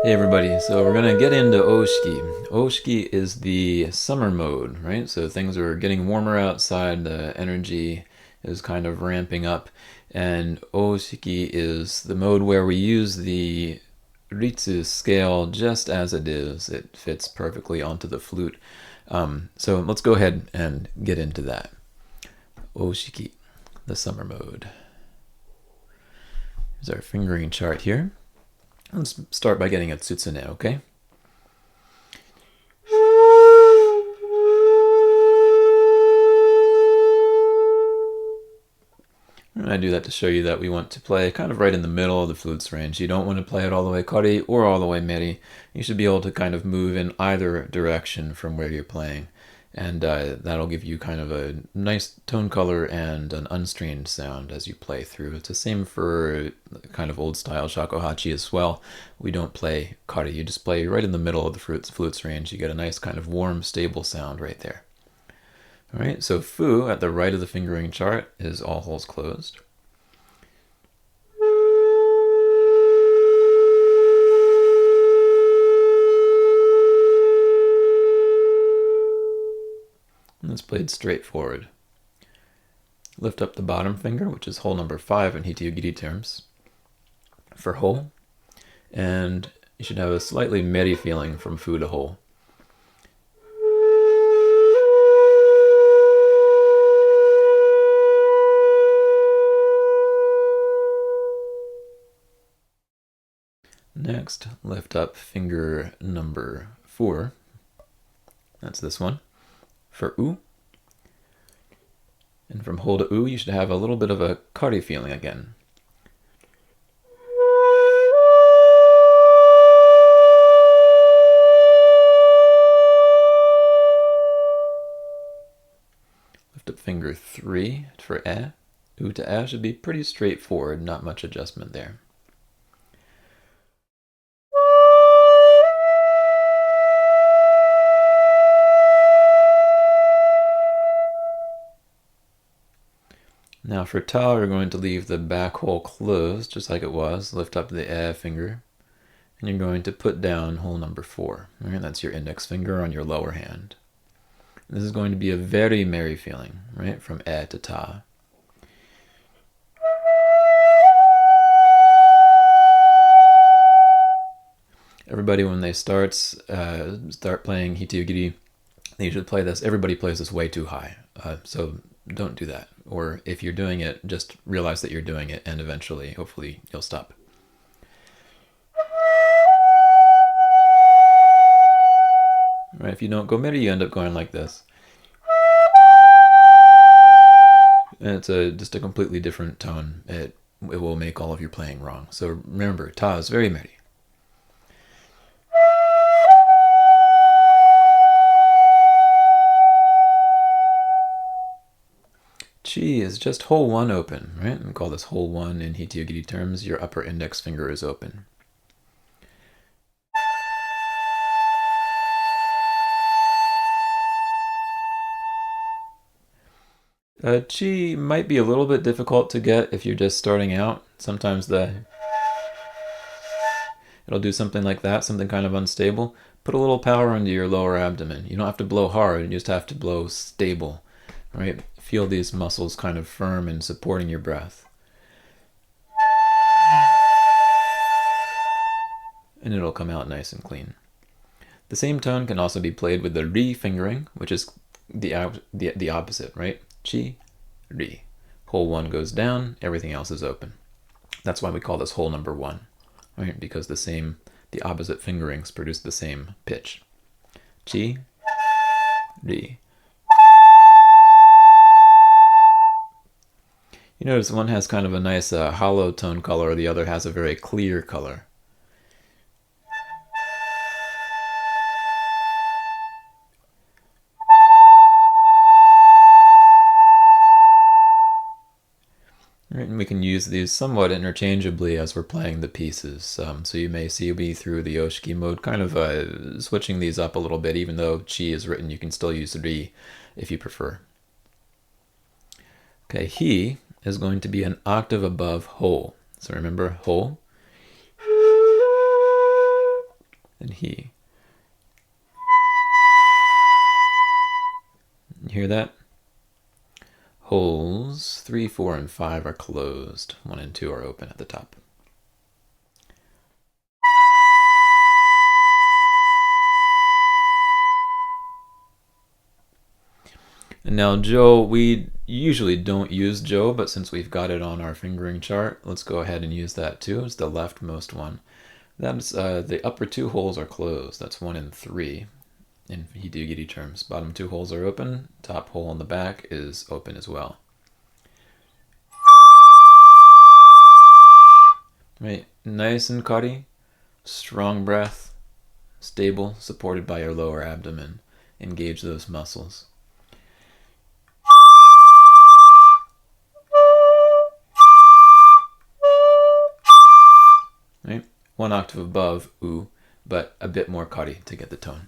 Hey everybody, so we're gonna get into Oshiki. Oshiki is the summer mode, right? So things are getting warmer outside, the energy is kind of ramping up, and Oshiki is the mode where we use the Ritsu scale just as it is. It fits perfectly onto the flute. So let's go ahead and get into that. Oshiki, the summer mode. Here's our fingering chart here. Let's start by getting a tsutsune, okay? And I do that to show you that we want to play kind of right in the middle of the flute's range. You don't want to play it all the way kari or all the way meri. You should be able to kind of move in either direction from where you're playing. And that'll give you kind of a nice tone color and an unstrained sound as you play through. It's the same for kind of old style shakuhachi as well. We don't play kari, you just play right in the middle of the flute's range. You get a nice kind of warm, stable sound right there. All right, so fu at the right of the fingering chart is all holes closed. And it's played straightforward. Lift up the bottom finger, which is hole number 5 in Hitoyogiri terms, for hole, and you should have a slightly meri feeling from fu to hole. Next, lift up finger number 4, that's this one, for u. And from hole to u, you should have a little bit of a kari feeling again. Lift up finger 3 for e. U to e should be pretty straightforward, not much adjustment there. Now for ta, we're going to leave the back hole closed, just like it was. Lift up the e finger, and you're going to put down hole number 4. All right, that's your index finger on your lower hand. This is going to be a very meri feeling, right, from e to ta. Everybody, when they start playing Hitoyogiri, they should play this. Everybody plays this way too high, so don't do that. Or if you're doing it, just realize that you're doing it, and eventually, hopefully, you'll stop. Right? If you don't go meri, you end up going like this. And it's just a completely different tone. It will make all of your playing wrong. So remember, ta is very meri. Chi is just hole 1 open, right? We call this hole 1 in Hitoyogiri terms. Your upper index finger is open. Chi might be a little bit difficult to get if you're just starting out. Sometimes it'll do something like that, something kind of unstable. Put a little power into your lower abdomen. You don't have to blow hard, you just have to blow stable, right? Feel these muscles kind of firm and supporting your breath. And it'll come out nice and clean. The same tone can also be played with the ri fingering, which is the opposite, right? Chi, ri. Hole 1 goes down, everything else is open. That's why we call this hole number 1, right? Because the opposite fingerings produce the same pitch. Chi, ri. You notice one has kind of a nice hollow tone color, the other has a very clear color. Right, and we can use these somewhat interchangeably as we're playing the pieces. So you may see me through the Oshiki mode kind of switching these up a little bit. Even though chi is written, you can still use ri if you prefer. Okay, hi is going to be an octave above hole. So remember, hole, and he. You hear that? Holes 3, 4, and 5 are closed. 1 and 2 are open at the top. And now Jo, we usually don't use Jo, but since we've got it on our fingering chart, let's go ahead and use that too. It's the leftmost one. That's the upper 2 holes are closed. That's 1 and 3 in Hitoyogiri terms. Bottom 2 holes are open. Top hole in the back is open as well. Right, nice and kari, strong breath, stable, supported by your lower abdomen. Engage those muscles. Right, 1 octave above u, but a bit more kari to get the tone.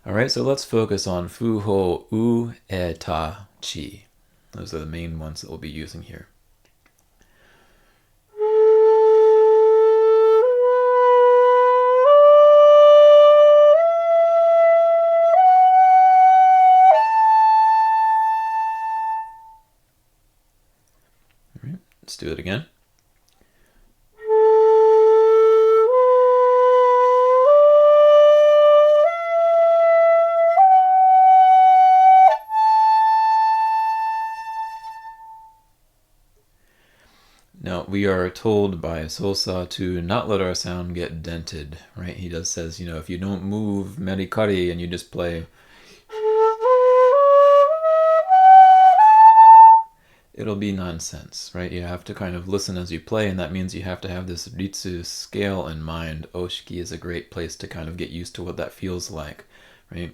All right, so let's focus on fu ho u e ta chi. Those are the main ones that we'll be using here. All right, let's do it again. Now, we are told by Sosa to not let our sound get dented, right? He says, if you don't move meri-kari and you just play, it'll be nonsense, right? You have to kind of listen as you play, and that means you have to have this ritsu scale in mind. Oshiki is a great place to kind of get used to what that feels like, right?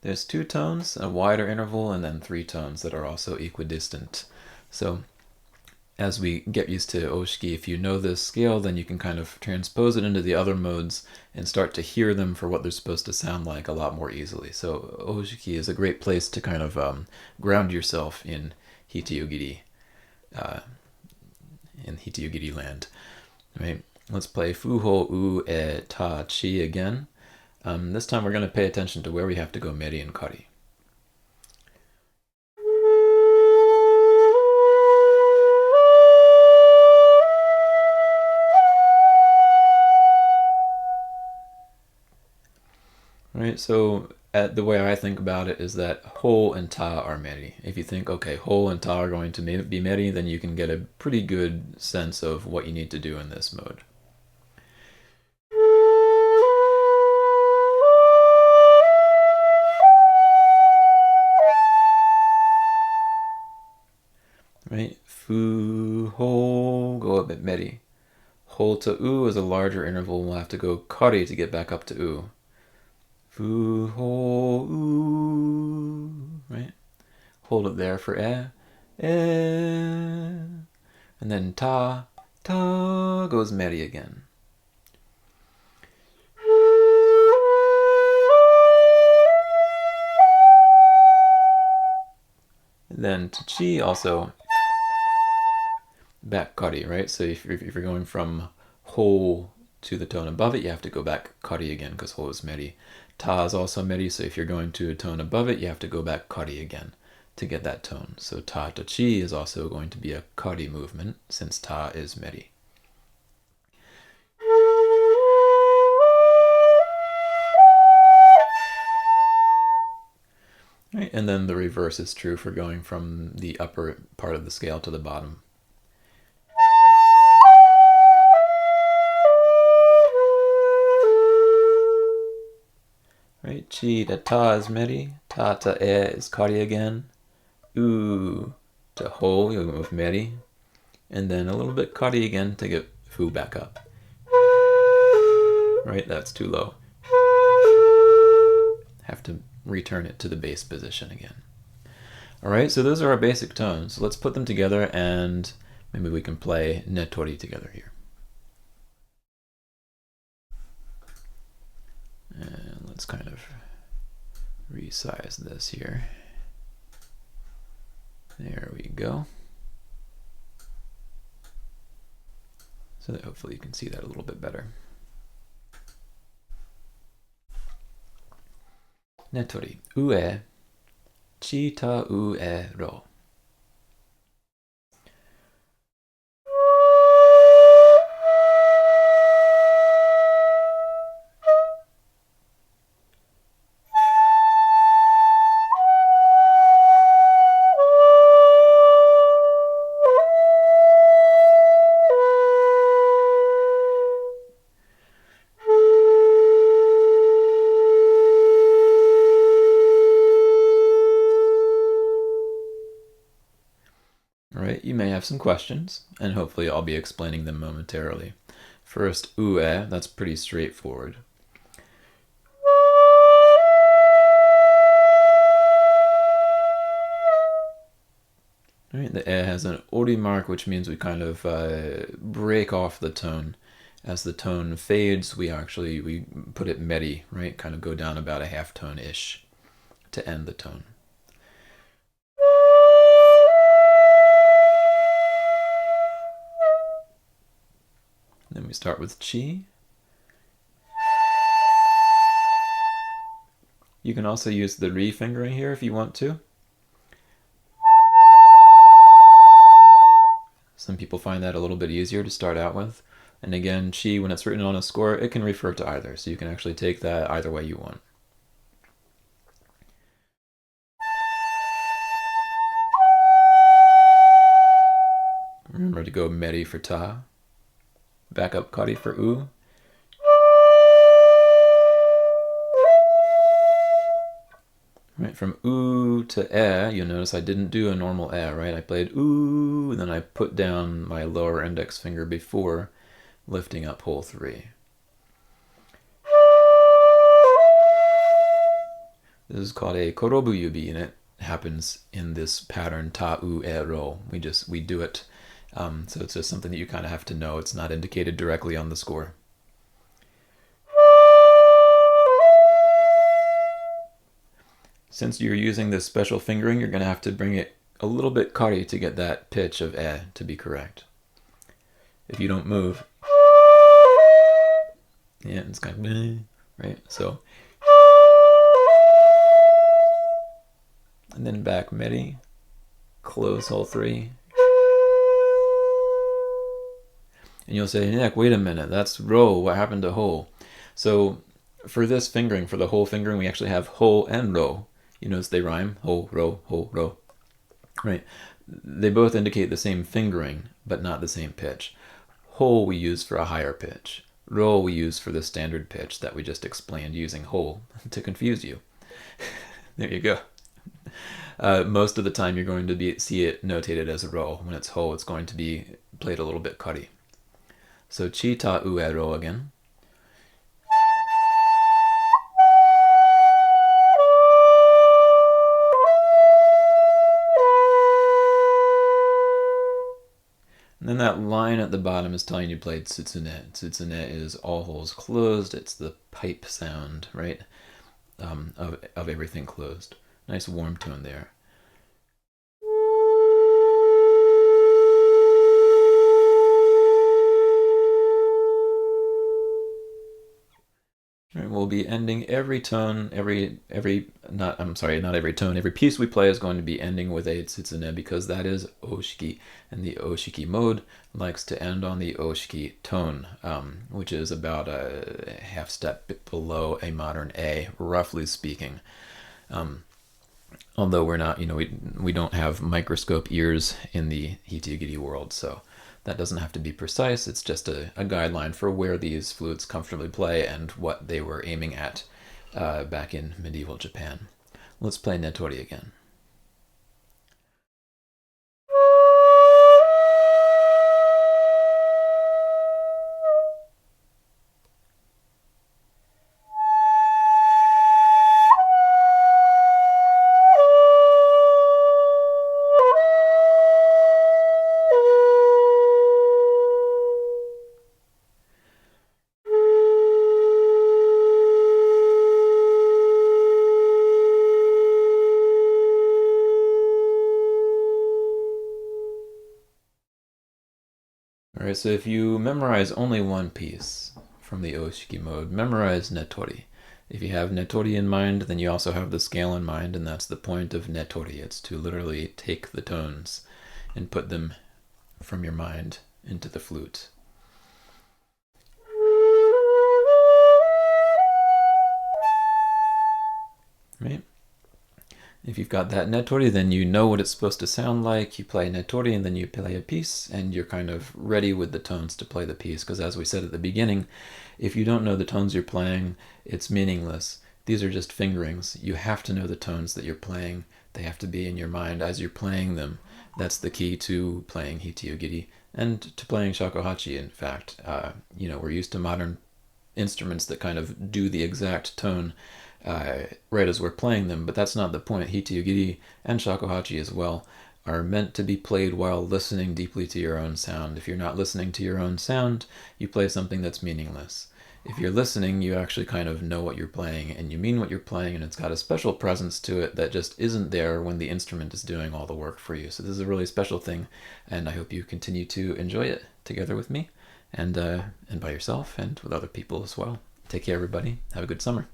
There's 2 tones, a wider interval, and then 3 tones that are also equidistant. So as we get used to Oshiki, if you know this scale, then you can kind of transpose it into the other modes and start to hear them for what they're supposed to sound like a lot more easily. So Oshiki is a great place to kind of ground yourself in Hitoyogiri, land, right? Let's play Fuho U E Ta Chi again. This time we're going to pay attention to where we have to go meri and kari. Right, so the way I think about it is that ho and ta are meri. If you think, okay, ho and ta are going to be meri, then you can get a pretty good sense of what you need to do in this mode. Right, fu, ho, go up at meri. Ho to u is a larger interval. We'll have to go kari to get back up to u. Fu, ho, u, right? Hold it there for and then ta goes meri again. And then to chi also back kari, right? So if you're going from ho to the tone above it, you have to go back kari again because ho is meri. Ta is also meri, so if you're going to a tone above it, you have to go back kari again to get that tone. So ta to chi is also going to be a kari movement since ta is meri. Right, and then the reverse is true for going from the upper part of the scale to the bottom. Right, chi to ta is meri, ta to e is kari again, u to ho, you'll move meri, and then a little bit kari again to get fu back up. Right, that's too low. Have to return it to the bass position again. All right, so those are our basic tones. So let's put them together and maybe we can play Netori together here. And let's kind of resize this here. go. So that hopefully you can see that a little bit better. Netori. Ue. Chi ta ue ro. All right, you may have some questions, and hopefully I'll be explaining them momentarily. First, ue, that's pretty straightforward. All right, the e has an ori mark, which means we kind of break off the tone. As the tone fades, we put it meri, right? Kind of go down about a half tone-ish to end the tone. Then we start with chi. You can also use the re fingering here if you want to. Some people find that a little bit easier to start out with. And again, chi, when it's written on a score, it can refer to either, so you can actually take that either way you want. Remember to go meri for ta, back up kari for u. Right, from oo to e, you'll notice I didn't do a normal e, right? I played oo, and then I put down my lower index finger before lifting up hole 3. This is called a korobu yubi, and it happens in this pattern ta u e ro. We do it, so it's just something that you kind of have to know. It's not indicated directly on the score. Since you're using this special fingering, you're going to have to bring it a little bit kari to get that pitch of e to be correct. If you don't move, yeah, it's kind of, right? So, and then back meri, close hole 3. And you'll say, Nick, wait a minute, that's ro, what happened to ho? So for this fingering, for the whole fingering, we actually have ho and ro. You notice they rhyme, ho, ro, right? They both indicate the same fingering, but not the same pitch. Ho we use for a higher pitch. Ro we use for the standard pitch that we just explained using ho to confuse you. There you go. Most of the time you're going to see it notated as ro. When it's ho, it's going to be played a little bit kari. So chi ta ue ro again. And then that line at the bottom is telling you played tsutsune. Tsutsune is all holes closed. It's the pipe sound, right, of everything closed. Nice warm tone there. Right, we'll be ending every tone, every piece we play is going to be ending with a tsutsune because that is Oshiki, and the Oshiki mode likes to end on the Oshiki tone, which is about a half step below a modern A, roughly speaking. Although we're not, we don't have microscope ears in the Hitoyogiri world, so that doesn't have to be precise. It's just a guideline for where these flutes comfortably play and what they were aiming at back in medieval Japan. Let's play Netori again. Alright, so if you memorize only one piece from the Oshiki mode, memorize Netori. If you have Netori in mind, then you also have the scale in mind, and that's the point of Netori. It's to literally take the tones and put them from your mind into the flute. Right? If you've got that Netori, then you know what it's supposed to sound like. You play Netori and then you play a piece, and you're kind of ready with the tones to play the piece. Because as we said at the beginning, if you don't know the tones you're playing, it's meaningless. These are just fingerings. You have to know the tones that you're playing. They have to be in your mind as you're playing them. That's the key to playing Hitoyogiri and to playing shakuhachi, in fact. We're used to modern instruments that kind of do the exact tone right as we're playing them, but that's not the point. Hitoyogiri and shakuhachi as well are meant to be played while listening deeply to your own sound. If you're not listening to your own sound, you play something that's meaningless. If you're listening, you actually kind of know what you're playing, and you mean what you're playing, and it's got a special presence to it that just isn't there when the instrument is doing all the work for you. So this is a really special thing, and I hope you continue to enjoy it together with me, and by yourself, and with other people as well. Take care, everybody. Have a good summer.